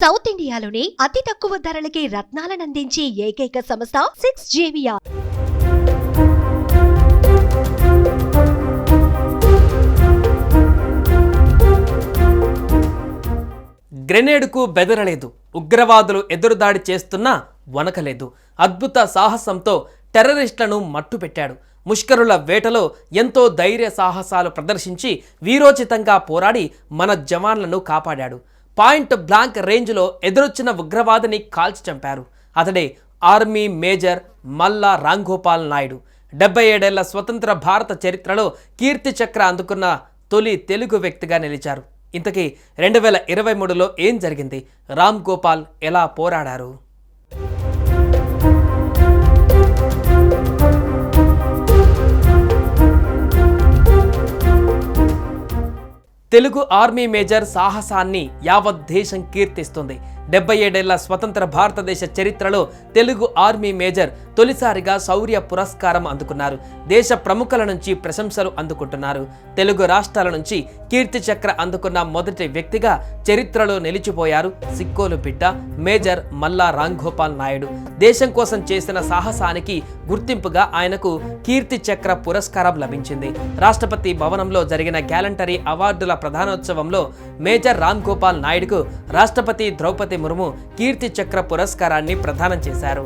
South ఇండియాలోని అతి తక్కువ ధరలకి రత్నాలను అందించే ఏకైక సంస్థ 6JVR. గ్రెనేడ్కు బెదరలేదు, ఉగ్రవాదులు ఎదురుదాడి చేస్తున్నా వనకలేదు. అద్భుత సాహసంతో టెర్రరిస్టులను మట్టుపెట్టాడు. ముష్కరుల వేటలో ఎంతో ధైర్య సాహసాలు ప్రదర్శించి వీరోచితంగా పోరాడి మన జవాన్లను కాపాడాడు. పాయింట్ బ్లాంక్ రేంజ్లో ఎదురొచ్చిన ఉగ్రవాదిని కాల్చి చంపారు. అతడే ఆర్మీ మేజర్ మల్లా రాంగోపాల్ నాయుడు. 77 ఏళ్ల స్వతంత్ర భారత చరిత్రలో కీర్తి చక్ర అందుకున్న తొలి తెలుగు వ్యక్తిగా నిలిచారు. ఇంతకీ 2023లో ఏం జరిగింది? రామ్ గోపాల్ ఎలా పోరాడారు? తెలుగు ఆర్మీ మేజర్ సాహసాన్ని యావత్ దేశం కీర్తిస్తుంది. 77 ఏళ్ల స్వతంత్ర భారతదేశ చరిత్రలో తెలుగు ఆర్మీ మేజర్ తొలిసారిగా శౌర్య పురస్కారం అందుకున్నారు. దేశ ప్రముఖుల నుంచి ప్రశంసలు అందుకుంటున్నారు. తెలుగు రాష్ట్రాల నుంచి కీర్తి చక్ర అందుకున్న మొదటి వ్యక్తిగా చరిత్రలో నిలిచిపోయారు సిక్కోలు బిడ్డ మేజర్ మల్లా రాంగోపాల్ నాయుడు. దేశం కోసం చేసిన సాహసానికి గుర్తింపుగా ఆయనకు కీర్తి చక్ర పురస్కారం లభించింది. రాష్ట్రపతి భవనంలో జరిగిన గ్యాలంటరీ అవార్డుల ప్రధానోత్సవంలో మేజర్ రామ్ గోపాల్ నాయుడుకు రాష్ట్రపతి ద్రౌపది ముర్ము కీర్తి చక్ర పురస్కారాన్ని ప్రదానం చేశారు.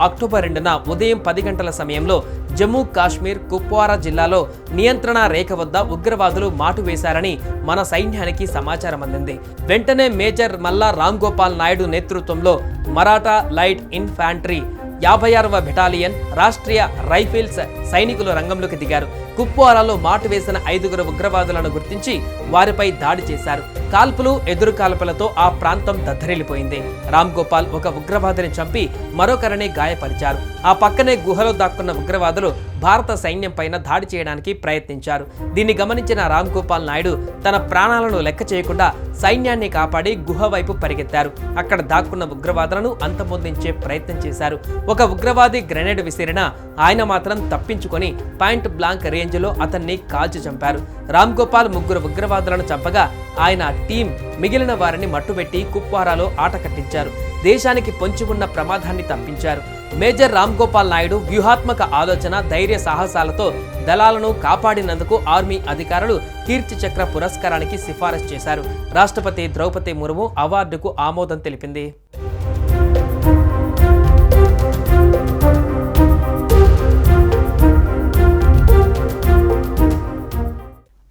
అక్టోబర్ 2న ఉదయం 10 గంటల సమయంలో జమ్మూ కాశ్మీర్ కుప్వారా జిల్లాలో నియంత్రణ రేఖ వద్ద ఉగ్రవాదులు మాటు వేశారని మన సైన్యానికి సమాచారం అందింది. వెంటనే మేజర్ మల్లా రాంగోపాల్ నాయుడు నేతృత్వంలో మరాఠా లైట్ ఇన్ఫాంట్రీ 56వ బెటాలియన్ రాష్ట్రీయ రైఫిల్స్ సైనికులు రంగంలోకి దిగారు. కుప్వారాలో మాటు వేసిన 5గురు ఉగ్రవాదులను గుర్తించి వారిపై దాడి చేశారు. కాల్పులు ఎదురు కాల్పులతో ఆ ప్రాంతం దద్దరిల్లిపోయింది. రామ్ గోపాల్ ఒక ఉగ్రవాదిని చంపి మరొకరిని గాయపరిచారు. ఆ పక్కనే గుహలో దాక్కున్న ఉగ్రవాదులు భారత సైన్యం పైన దాడి చేయడానికి ప్రయత్నించారు. దీన్ని గమనించిన రామ్ గోపాల్ నాయుడు తన ప్రాణాలను లెక్క చేయకుండా సైన్యాన్ని కాపాడి గుహ వైపు పరిగెత్తారు. అక్కడ దాక్కున్న ఉగ్రవాదులను అంతమొందించే ప్రయత్నం చేశారు. ఒక ఉగ్రవాది గ్రెనేడ్ విసిరినా ఆయన మాత్రం తప్పించుకొని పాయింట్ బ్లాంక్ రేంజ్లో అతన్ని కాల్చి చంపారు. రామ్ గోపాల్ 3 ఉగ్రవాదులను చంపగా ఆయన టీం మిగిలిన వారిని మట్టుబెట్టి కుప్వారాలో ఆట కట్టించారు. దేశానికి పొంచి ఉన్న ప్రమాదాన్ని తప్పించారు. మేజర్ రామ్ గోపాల్ నాయుడు వ్యూహాత్మక ఆలోచన, ధైర్య సాహసాలతో దళాలను కాపాడినందుకు ఆర్మీ అధికారులు కీర్తి చక్ర పురస్కారానికి సిఫారసు చేశారు. రాష్ట్రపతి ద్రౌపది ముర్ము అవార్డుకు ఆమోదం తెలిపింది.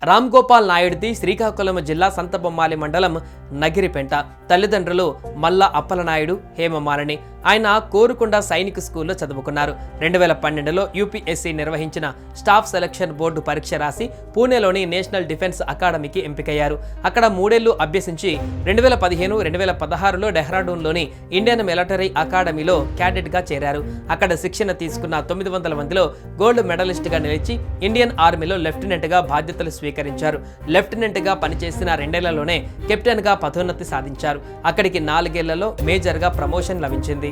రామ్ గోపాల్ నాయుడిది శ్రీకాకుళం జిల్లా సంతబొమ్మాలి మండలం నగిరిపెంట. తల్లిదండ్రులు మల్లా అప్పలనాయుడు, హేమమాలిని. ఆయన కోరుకొండ సైనిక స్కూల్లో చదువుకున్నారు. 2012లో యూపీఎస్సీ నిర్వహించిన స్టాఫ్ సెలక్షన్ బోర్డు పరీక్ష రాసి పూణేలోని నేషనల్ డిఫెన్స్ అకాడమీకి ఎంపికయ్యారు. అక్కడ 3 ఏళ్లు అభ్యసించి 2015, 2016లో డెహ్రాడూన్లోని ఇండియన్ మిలిటరీ అకాడమీలో క్యాడెట్గా చేరారు. అక్కడ శిక్షణ తీసుకున్న 900 మందిలో గోల్డ్ మెడలిస్ట్గా నిలిచి ఇండియన్ ఆర్మీలో లెఫ్టినెంట్గా బాధ్యతలు స్వీకరించారు. లెఫ్టినెంట్గా పనిచేసిన 2 ఏళ్లలోనే కెప్టెన్గా పదోన్నతి సాధించారు. అక్కడికి 4 ఏళ్లలో మేజర్గా ప్రమోషన్ లభించింది.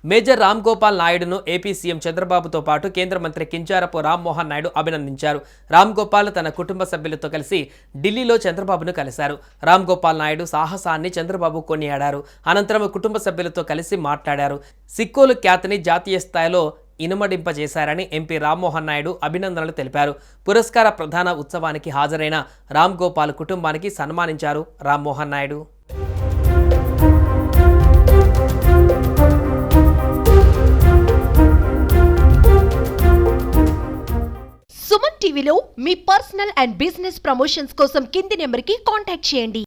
మేజర్ రామ్ గోపాల్ నాయుడును ఏపీ సీఎం చంద్రబాబుతో పాటు కేంద్ర మంత్రి కింజారపు రామ్మోహన్ నాయుడు అభినందించారు. రామ్ గోపాల్ తన కుటుంబ సభ్యులతో కలిసి ఢిల్లీలో చంద్రబాబును కలిశారు. రామ్ గోపాల్ నాయుడు సాహసాన్ని చంద్రబాబు కొనియాడారు. అనంతరం కుటుంబ సభ్యులతో కలిసి మాట్లాడారు. సిక్కోలు ఖ్యాతిని జాతీయ స్థాయిలో ఇనుమడింపజేశారని ఎంపీ రామ్మోహన్ నాయుడు అభినందనలు తెలిపారు. పురస్కార ప్రధాన ఉత్సవానికి హాజరైన రామ్ గోపాల్ కుటుంబానికి సన్మానించారు రామ్మోహన్ నాయుడు. సుమన్ టీవీలో మీ పర్సనల్ అండ్ బిజినెస్ ప్రమోషన్స్ కోసం కింది నెంబర్కి కాంటాక్ట్ చేయండి.